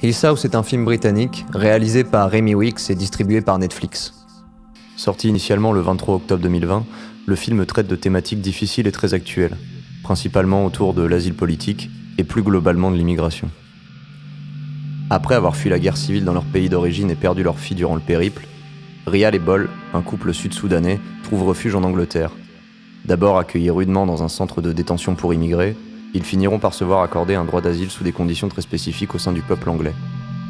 Hill House est un film britannique réalisé par Remi Weeks et distribué par Netflix. Sorti initialement le 23 octobre 2020, le film traite de thématiques difficiles et très actuelles, principalement autour de l'asile politique et plus globalement de l'immigration. Après avoir fui la guerre civile dans leur pays d'origine et perdu leur fille durant le périple, Rial et Bol, un couple sud-soudanais, trouvent refuge en Angleterre. D'abord accueillis rudement dans un centre de détention pour immigrés, ils finiront par se voir accorder un droit d'asile sous des conditions très spécifiques au sein du peuple anglais,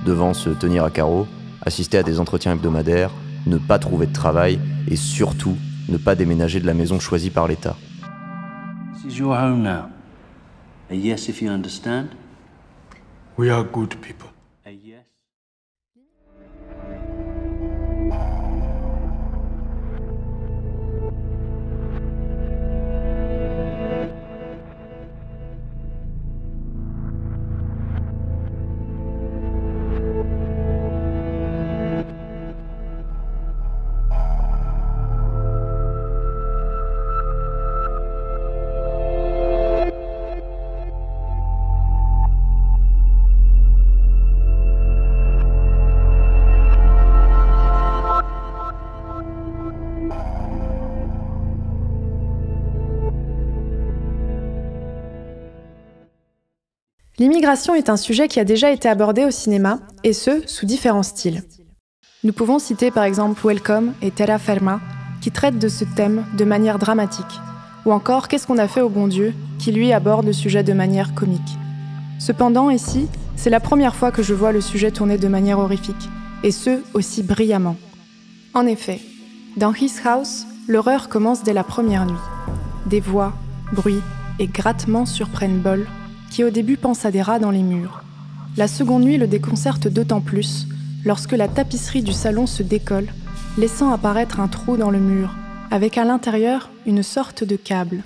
devant se tenir à carreau, assister à des entretiens hebdomadaires, ne pas trouver de travail et surtout ne pas déménager de la maison choisie par l'État. This is your home now. A yes if you understand. We are good people. A yes. L'immigration est un sujet qui a déjà été abordé au cinéma, et ce, sous différents styles. Nous pouvons citer par exemple Welcome et Terra Firma, qui traitent de ce thème de manière dramatique, ou encore Qu'est-ce qu'on a fait au bon Dieu, qui lui aborde le sujet de manière comique. Cependant, ici, c'est la première fois que je vois le sujet tourné de manière horrifique, et ce, aussi brillamment. En effet, dans His House, l'horreur commence dès la première nuit. Des voix, bruits et grattements surprennent Bol, qui au début pense à des rats dans les murs. La seconde nuit le déconcerte d'autant plus lorsque la tapisserie du salon se décolle, laissant apparaître un trou dans le mur, avec à l'intérieur une sorte de câble.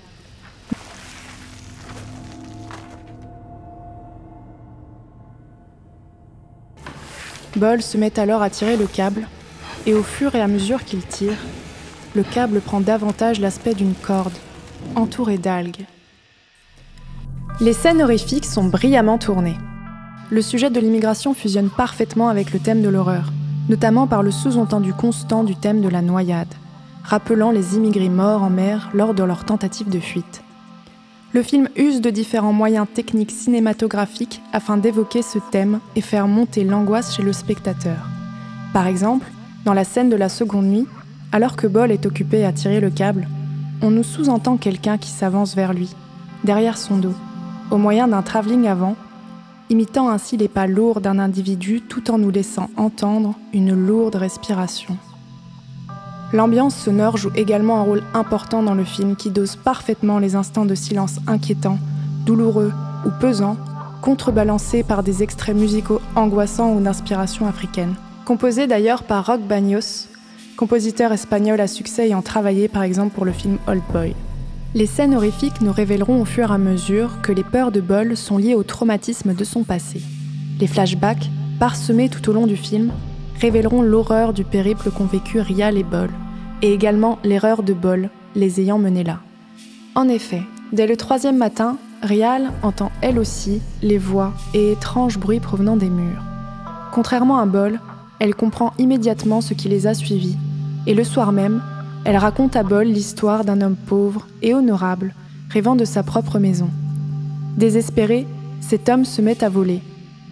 Bol se met alors à tirer le câble, et au fur et à mesure qu'il tire, le câble prend davantage l'aspect d'une corde, entourée d'algues. Les scènes horrifiques sont brillamment tournées. Le sujet de l'immigration fusionne parfaitement avec le thème de l'horreur, notamment par le sous-entendu constant du thème de la noyade, rappelant les immigrés morts en mer lors de leur tentative de fuite. Le film use de différents moyens techniques cinématographiques afin d'évoquer ce thème et faire monter l'angoisse chez le spectateur. Par exemple, dans la scène de la seconde nuit, alors que Bol est occupé à tirer le câble, on nous sous-entend quelqu'un qui s'avance vers lui, derrière son dos, au moyen d'un travelling avant, imitant ainsi les pas lourds d'un individu tout en nous laissant entendre une lourde respiration. L'ambiance sonore joue également un rôle important dans le film qui dose parfaitement les instants de silence inquiétants, douloureux ou pesants, contrebalancés par des extraits musicaux angoissants ou d'inspiration africaine. Composé d'ailleurs par Roc Baños, compositeur espagnol à succès ayant travaillé par exemple pour le film Old Boy. Les scènes horrifiques nous révéleront au fur et à mesure que les peurs de Bol sont liées au traumatisme de son passé. Les flashbacks, parsemés tout au long du film, révéleront l'horreur du périple qu'ont vécu Rial et Bol, et également l'erreur de Bol, les ayant menés là. En effet, dès le 3e matin, Rial entend elle aussi les voix et étranges bruits provenant des murs. Contrairement à Bol, elle comprend immédiatement ce qui les a suivis, et le soir même, elle raconte à Bol l'histoire d'un homme pauvre et honorable, rêvant de sa propre maison. Désespéré, cet homme se met à voler,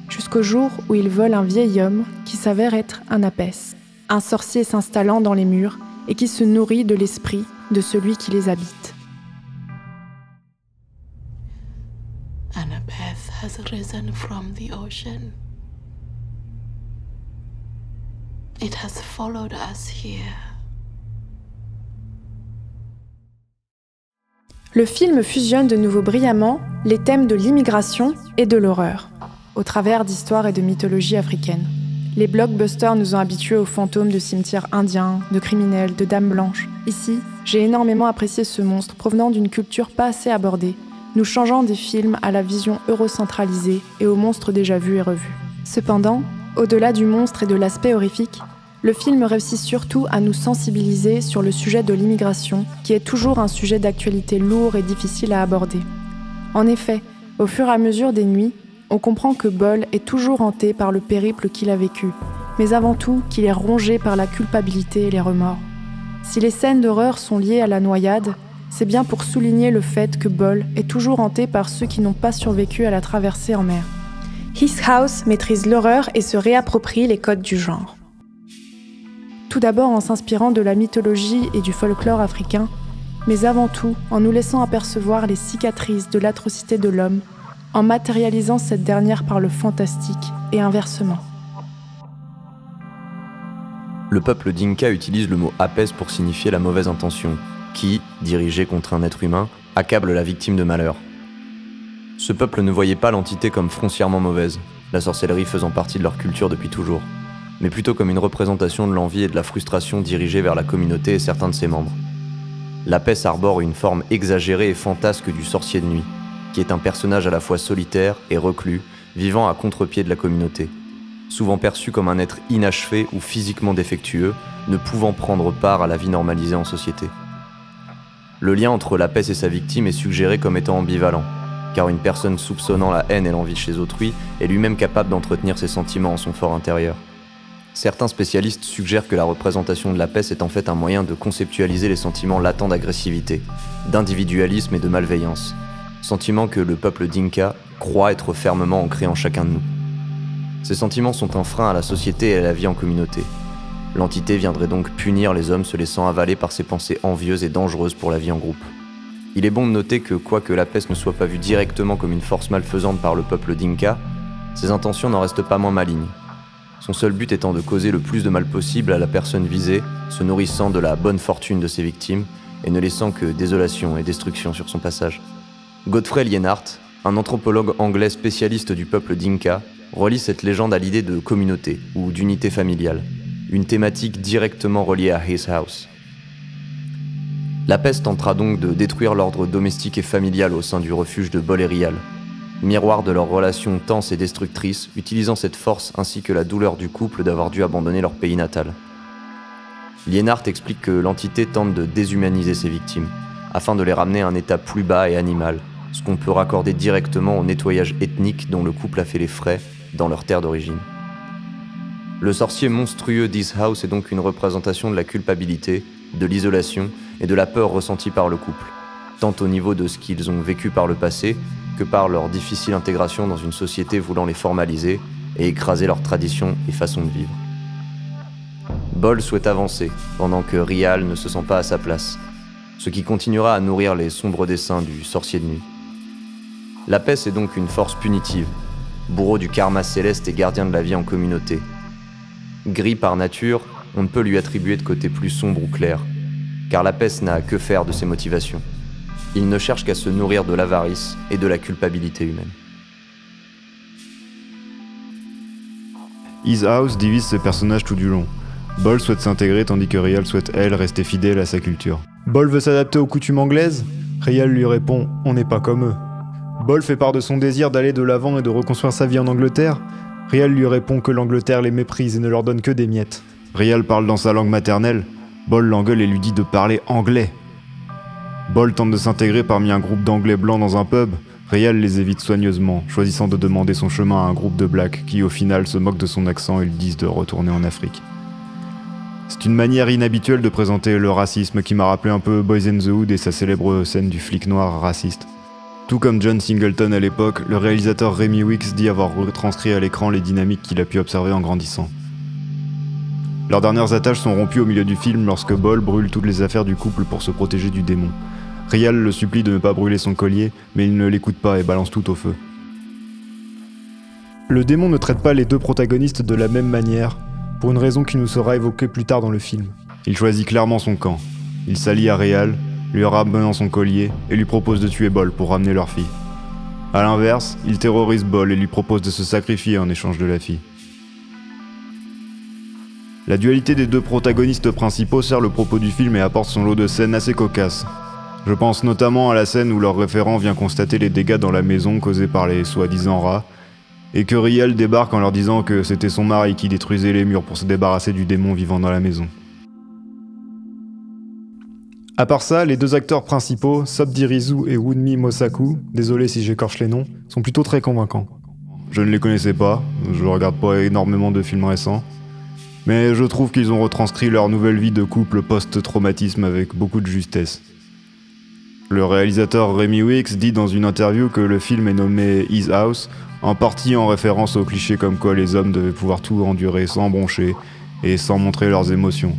jusqu'au jour où il vole un vieil homme qui s'avère être un apès, un sorcier s'installant dans les murs et qui se nourrit de l'esprit de celui qui les habite. Annabeth has risen from the ocean. It has followed us here. Le film fusionne de nouveau brillamment les thèmes de l'immigration et de l'horreur, au travers d'histoires et de mythologies africaines. Les blockbusters nous ont habitués aux fantômes de cimetières indiens, de criminels, de dames blanches. Ici, j'ai énormément apprécié ce monstre provenant d'une culture pas assez abordée, nous changeant des films à la vision eurocentralisée et aux monstres déjà vus et revus. Cependant, au-delà du monstre et de l'aspect horrifique, le film réussit surtout à nous sensibiliser sur le sujet de l'immigration, qui est toujours un sujet d'actualité lourd et difficile à aborder. En effet, au fur et à mesure des nuits, on comprend que Bol est toujours hanté par le périple qu'il a vécu, mais avant tout qu'il est rongé par la culpabilité et les remords. Si les scènes d'horreur sont liées à la noyade, c'est bien pour souligner le fait que Bol est toujours hanté par ceux qui n'ont pas survécu à la traversée en mer. His House maîtrise l'horreur et se réapproprie les codes du genre. Tout d'abord en s'inspirant de la mythologie et du folklore africain, mais avant tout en nous laissant apercevoir les cicatrices de l'atrocité de l'homme, en matérialisant cette dernière par le fantastique et inversement. Le peuple Dinka utilise le mot apes pour signifier la mauvaise intention, qui, dirigée contre un être humain, accable la victime de malheur. Ce peuple ne voyait pas l'entité comme foncièrement mauvaise, la sorcellerie faisant partie de leur culture depuis toujours, mais plutôt comme une représentation de l'envie et de la frustration dirigée vers la communauté et certains de ses membres. L'apes arbore une forme exagérée et fantasque du sorcier de nuit, qui est un personnage à la fois solitaire et reclus, vivant à contre-pied de la communauté, souvent perçu comme un être inachevé ou physiquement défectueux, ne pouvant prendre part à la vie normalisée en société. Le lien entre l'apes et sa victime est suggéré comme étant ambivalent, car une personne soupçonnant la haine et l'envie chez autrui est lui-même capable d'entretenir ses sentiments en son fort intérieur. Certains spécialistes suggèrent que la représentation de l'apes est en fait un moyen de conceptualiser les sentiments latents d'agressivité, d'individualisme et de malveillance, sentiments que le peuple Dinka croit être fermement ancrés en chacun de nous. Ces sentiments sont un frein à la société et à la vie en communauté. L'entité viendrait donc punir les hommes se laissant avaler par ses pensées envieuses et dangereuses pour la vie en groupe. Il est bon de noter que, quoique l'apes ne soit pas vue directement comme une force malfaisante par le peuple Dinka, ses intentions n'en restent pas moins malignes. Son seul but étant de causer le plus de mal possible à la personne visée, se nourrissant de la bonne fortune de ses victimes et ne laissant que désolation et destruction sur son passage. Godfrey Lienhart, un anthropologue anglais spécialiste du peuple Dinka, relie cette légende à l'idée de communauté ou d'unité familiale, une thématique directement reliée à His House. L'apes tentera donc de détruire l'ordre domestique et familial au sein du refuge de Bol et Rial, miroir de leurs relations tenses et destructrices, utilisant cette force ainsi que la douleur du couple d'avoir dû abandonner leur pays natal. Lienhart explique que l'entité tente de déshumaniser ses victimes, afin de les ramener à un état plus bas et animal, ce qu'on peut raccorder directement au nettoyage ethnique dont le couple a fait les frais dans leur terre d'origine. Le sorcier monstrueux d'His House est donc une représentation de la culpabilité, de l'isolation et de la peur ressentie par le couple, tant au niveau de ce qu'ils ont vécu par le passé que par leur difficile intégration dans une société voulant les formaliser et écraser leurs traditions et façons de vivre. Bol souhaite avancer, pendant que Rial ne se sent pas à sa place, ce qui continuera à nourrir les sombres desseins du sorcier de nuit. L'apes est donc une force punitive, bourreau du karma céleste et gardien de la vie en communauté. Gris par nature, on ne peut lui attribuer de côté plus sombre ou clair, car l'apes n'a que faire de ses motivations. Il ne cherche qu'à se nourrir de l'avarice et de la culpabilité humaine. His House divise ses personnages tout du long. Bol souhaite s'intégrer tandis que Rial souhaite, elle, rester fidèle à sa culture. Bol veut s'adapter aux coutumes anglaises. Rial lui répond « On n'est pas comme eux ». Bol fait part de son désir d'aller de l'avant et de reconstruire sa vie en Angleterre. Rial lui répond que l'Angleterre les méprise et ne leur donne que des miettes. Rial parle dans sa langue maternelle. Bol l'engueule et lui dit de parler anglais. Bol tente de s'intégrer parmi un groupe d'anglais blancs dans un pub. Rial les évite soigneusement, choisissant de demander son chemin à un groupe de blacks qui au final se moquent de son accent et lui disent de retourner en Afrique. C'est une manière inhabituelle de présenter le racisme qui m'a rappelé un peu Boys in the Hood et sa célèbre scène du flic noir raciste. Tout comme John Singleton à l'époque, le réalisateur Remy Weeks dit avoir retranscrit à l'écran les dynamiques qu'il a pu observer en grandissant. Leurs dernières attaches sont rompues au milieu du film lorsque Bol brûle toutes les affaires du couple pour se protéger du démon. Rial le supplie de ne pas brûler son collier, mais il ne l'écoute pas et balance tout au feu. Le démon ne traite pas les deux protagonistes de la même manière, pour une raison qui nous sera évoquée plus tard dans le film. Il choisit clairement son camp. Il s'allie à Rial, lui ramenant son collier, et lui propose de tuer Bol pour ramener leur fille. A l'inverse, il terrorise Bol et lui propose de se sacrifier en échange de la fille. La dualité des deux protagonistes principaux sert le propos du film et apporte son lot de scènes assez cocasses. Je pense notamment à la scène où leur référent vient constater les dégâts dans la maison causés par les soi-disant rats, et que Rial débarque en leur disant que c'était son mari qui détruisait les murs pour se débarrasser du démon vivant dans la maison. À part ça, les deux acteurs principaux, Sobdirizu et Wunmi Mosaku, désolé si j'écorche les noms, sont plutôt très convaincants. Je ne les connaissais pas, je regarde pas énormément de films récents, mais je trouve qu'ils ont retranscrit leur nouvelle vie de couple post-traumatisme avec beaucoup de justesse. Le réalisateur Remy Weeks dit dans une interview que le film est nommé His House, en partie en référence au cliché comme quoi les hommes devaient pouvoir tout endurer sans broncher et sans montrer leurs émotions.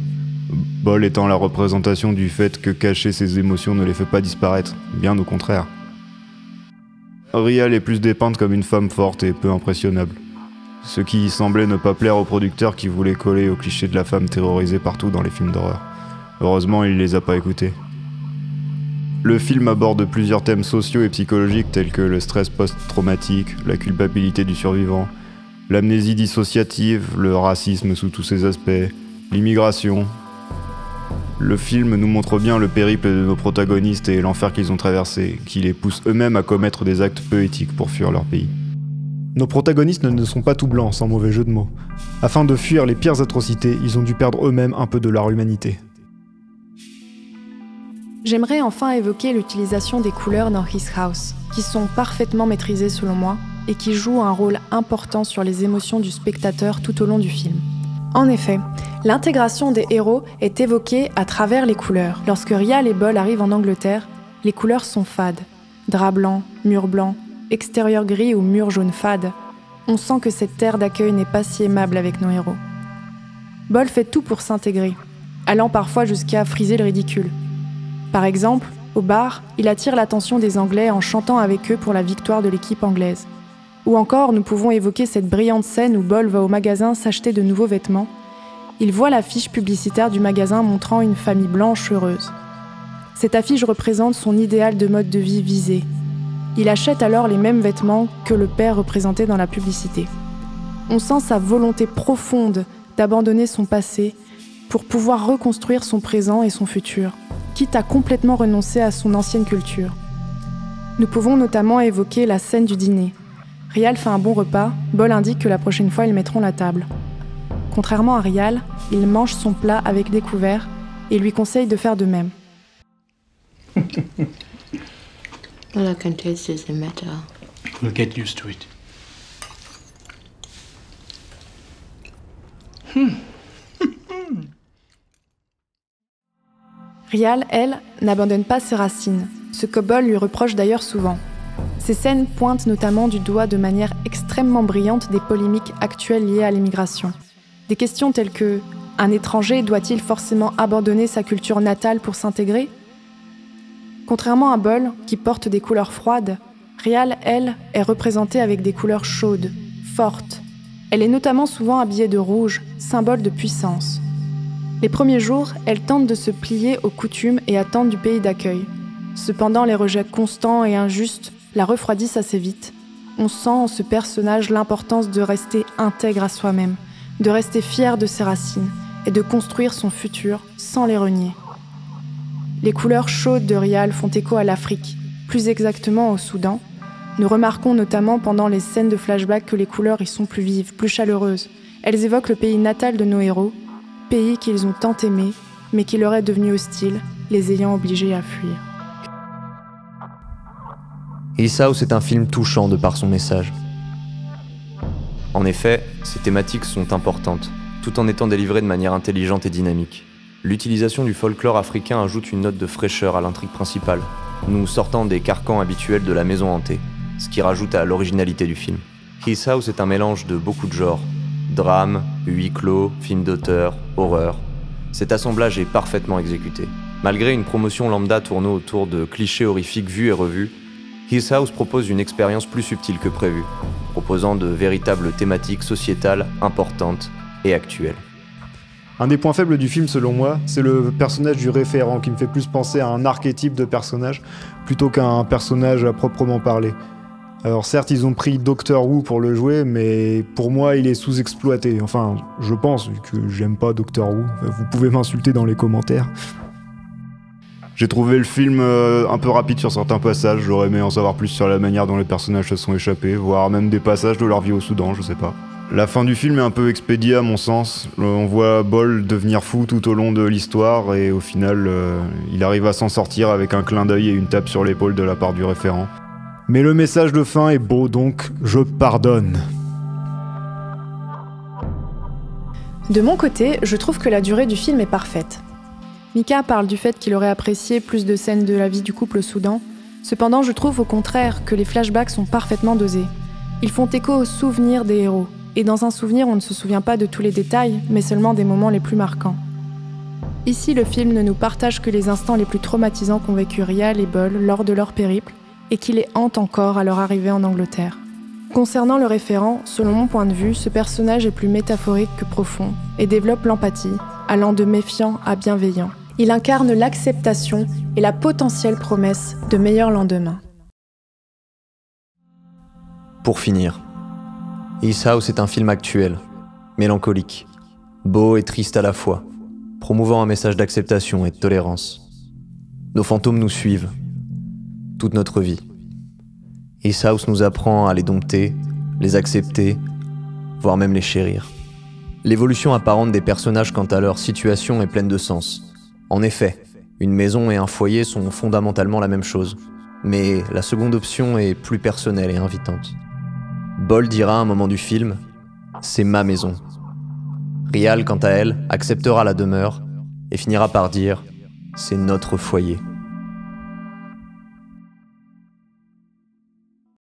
Bol étant la représentation du fait que cacher ses émotions ne les fait pas disparaître, bien au contraire. Rial est plus dépeinte comme une femme forte et peu impressionnable, ce qui semblait ne pas plaire aux producteurs qui voulaient coller au cliché de la femme terrorisée partout dans les films d'horreur. Heureusement, il les a pas écoutés. Le film aborde plusieurs thèmes sociaux et psychologiques tels que le stress post-traumatique, la culpabilité du survivant, l'amnésie dissociative, le racisme sous tous ses aspects, l'immigration. Le film nous montre bien le périple de nos protagonistes et l'enfer qu'ils ont traversé, qui les pousse eux-mêmes à commettre des actes peu éthiques pour fuir leur pays. Nos protagonistes ne sont pas tout blancs, sans mauvais jeu de mots. Afin de fuir les pires atrocités, ils ont dû perdre eux-mêmes un peu de leur humanité. J'aimerais enfin évoquer l'utilisation des couleurs dans His House, qui sont parfaitement maîtrisées selon moi, et qui jouent un rôle important sur les émotions du spectateur tout au long du film. En effet, l'intégration des héros est évoquée à travers les couleurs. Lorsque Rial et Bol arrivent en Angleterre, les couleurs sont fades. Drap blanc, mur blanc, extérieur gris ou mur jaune fade. On sent que cette terre d'accueil n'est pas si aimable avec nos héros. Bol fait tout pour s'intégrer, allant parfois jusqu'à friser le ridicule. Par exemple, au bar, il attire l'attention des Anglais en chantant avec eux pour la victoire de l'équipe anglaise. Ou encore, nous pouvons évoquer cette brillante scène où Bol va au magasin s'acheter de nouveaux vêtements. Il voit l'affiche publicitaire du magasin montrant une famille blanche heureuse. Cette affiche représente son idéal de mode de vie visé. Il achète alors les mêmes vêtements que le père représenté dans la publicité. On sent sa volonté profonde d'abandonner son passé pour pouvoir reconstruire son présent et son futur, quitte à complètement renoncer à son ancienne culture. Nous pouvons notamment évoquer la scène du dîner. Rial fait un bon repas, Bol indique que la prochaine fois ils mettront la table. Contrairement à Rial, il mange son plat avec des couverts et lui conseille de faire de même. All I can taste is the metal. We'll get used to it. Rial, elle, n'abandonne pas ses racines, ce que Bol lui reproche d'ailleurs souvent. Ces scènes pointent notamment du doigt de manière extrêmement brillante des polémiques actuelles liées à l'immigration. Des questions telles que « Un étranger doit-il forcément abandonner sa culture natale pour s'intégrer ?» Contrairement à Bol, qui porte des couleurs froides, Rial, elle, est représentée avec des couleurs chaudes, fortes. Elle est notamment souvent habillée de rouge, symbole de puissance. Les premiers jours, elle tente de se plier aux coutumes et attentes du pays d'accueil. Cependant, les rejets constants et injustes la refroidissent assez vite. On sent en ce personnage l'importance de rester intègre à soi-même, de rester fier de ses racines et de construire son futur sans les renier. Les couleurs chaudes de Rial font écho à l'Afrique, plus exactement au Soudan. Nous remarquons notamment pendant les scènes de flashback que les couleurs y sont plus vives, plus chaleureuses. Elles évoquent le pays natal de nos héros, pays qu'ils ont tant aimé, mais qui leur est devenu hostile, les ayant obligés à fuir. His House est un film touchant de par son message. En effet, ces thématiques sont importantes, tout en étant délivrées de manière intelligente et dynamique. L'utilisation du folklore africain ajoute une note de fraîcheur à l'intrigue principale, nous sortant des carcans habituels de la maison hantée, ce qui rajoute à l'originalité du film. His House est un mélange de beaucoup de genres. Drame, huis clos, film d'auteur, horreur. Cet assemblage est parfaitement exécuté. Malgré une promotion lambda tournant autour de clichés horrifiques vus et revus, His House propose une expérience plus subtile que prévu, proposant de véritables thématiques sociétales importantes et actuelles. Un des points faibles du film, selon moi, c'est le personnage du référent, qui me fait plus penser à un archétype de personnage, plutôt qu'à un personnage à proprement parler. Alors certes, ils ont pris Doctor Who pour le jouer, mais pour moi, il est sous-exploité. Enfin, je pense, vu que j'aime pas Doctor Who. Vous pouvez m'insulter dans les commentaires. J'ai trouvé le film un peu rapide sur certains passages, j'aurais aimé en savoir plus sur la manière dont les personnages se sont échappés, voire même des passages de leur vie au Soudan, je sais pas. La fin du film est un peu expédiée à mon sens, on voit Bol devenir fou tout au long de l'histoire et au final il arrive à s'en sortir avec un clin d'œil et une tape sur l'épaule de la part du référent. Mais le message de fin est beau, donc je pardonne. De mon côté, je trouve que la durée du film est parfaite. Mika parle du fait qu'il aurait apprécié plus de scènes de la vie du couple au Soudan. Cependant, je trouve au contraire que les flashbacks sont parfaitement dosés. Ils font écho aux souvenirs des héros. Et dans un souvenir, on ne se souvient pas de tous les détails, mais seulement des moments les plus marquants. Ici, le film ne nous partage que les instants les plus traumatisants qu'ont vécu Rial et Bol lors de leur périple, et qui les hantent encore à leur arrivée en Angleterre. Concernant le référent, selon mon point de vue, ce personnage est plus métaphorique que profond, et développe l'empathie, allant de méfiant à bienveillant. Il incarne l'acceptation et la potentielle promesse de meilleurs lendemains. Pour finir, His House est un film actuel, mélancolique, beau et triste à la fois, promouvant un message d'acceptation et de tolérance. Nos fantômes nous suivent, toute notre vie. His House nous apprend à les dompter, les accepter, voire même les chérir. L'évolution apparente des personnages quant à leur situation est pleine de sens. En effet, une maison et un foyer sont fondamentalement la même chose, mais la seconde option est plus personnelle et invitante. Bol dira à un moment du film « C'est ma maison ». Rial, quant à elle, acceptera la demeure et finira par dire « C'est notre foyer ».